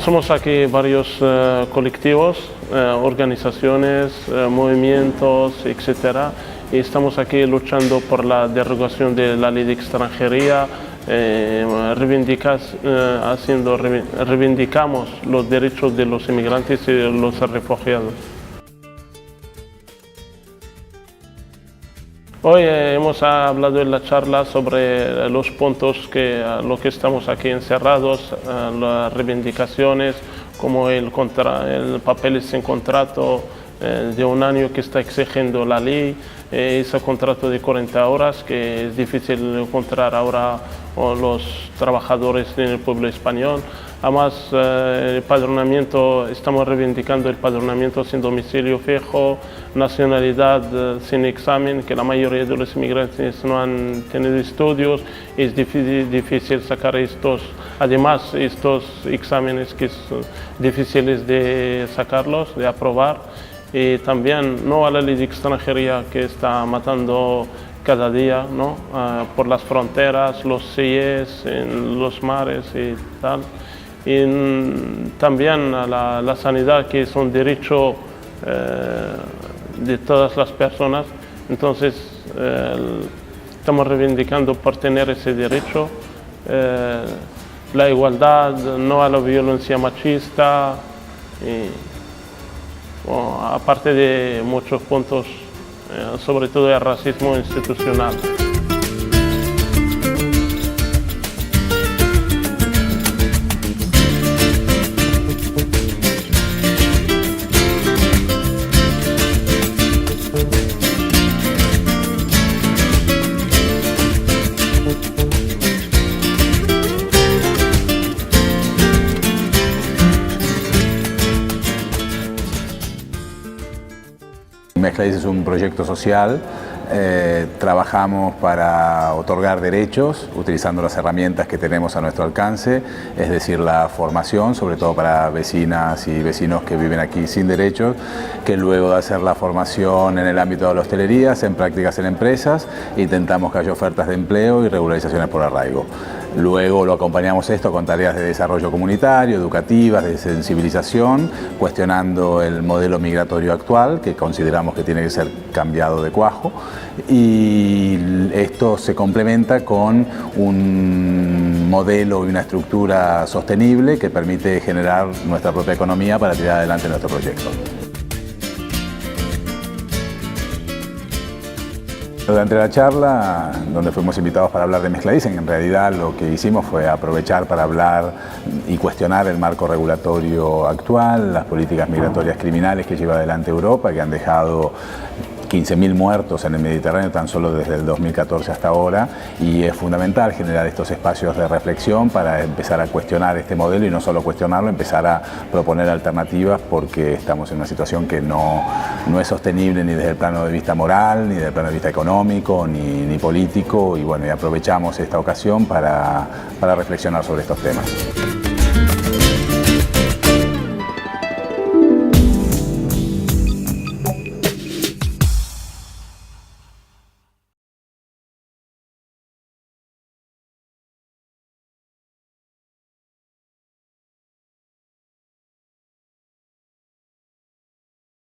Somos aquí varios colectivos, organizaciones, movimientos, etc. Y estamos aquí luchando por la derogación de la ley de extranjería, reivindicamos los derechos de los inmigrantes y de los refugiados. Hoy hemos hablado en la charla sobre los puntos lo que estamos aquí encerrados, las reivindicaciones, como el papel sin contrato de un año que está exigiendo la ley, ese contrato de 40 horas que es difícil encontrar ahora los trabajadores en el pueblo español. Además, el padronamiento, estamos reivindicando el padronamiento sin domicilio fijo, nacionalidad sin examen, que la mayoría de los inmigrantes no han tenido estudios, es difícil sacar estos exámenes que son difíciles de sacarlos, de aprobar, y también no a la ley de extranjería que está matando cada día, ¿no? Por las fronteras, los CIEs, en los mares y tal. Y también a la sanidad, que es un derecho de todas las personas. Entonces estamos reivindicando por tener ese derecho, la igualdad, no a la violencia machista, y, bueno, aparte de muchos puntos, sobre todo el racismo institucional. Mezcladís es un proyecto social, trabajamos para otorgar derechos utilizando las herramientas que tenemos a nuestro alcance, es decir, la formación, sobre todo para vecinas y vecinos que viven aquí sin derechos, que luego de hacer la formación en el ámbito de la hostelería, hacen prácticas en empresas, intentamos que haya ofertas de empleo y regularizaciones por arraigo. Luego lo acompañamos esto con tareas de desarrollo comunitario, educativas, de sensibilización, cuestionando el modelo migratorio actual, que consideramos que tiene que ser cambiado de cuajo, y esto se complementa con un modelo y una estructura sostenible que permite generar nuestra propia economía para tirar adelante nuestro proyecto. Durante la charla, donde fuimos invitados para hablar de Mezcladís, en realidad lo que hicimos fue aprovechar para hablar y cuestionar el marco regulatorio actual, las políticas migratorias criminales que lleva adelante Europa, que han dejado 15.000 muertos en el Mediterráneo tan solo desde el 2014 hasta ahora, y es fundamental generar estos espacios de reflexión para empezar a cuestionar este modelo y no solo cuestionarlo, empezar a proponer alternativas, porque estamos en una situación que no es sostenible ni desde el plano de vista moral, ni desde el plano de vista económico, ni político, y bueno, y aprovechamos esta ocasión para reflexionar sobre estos temas.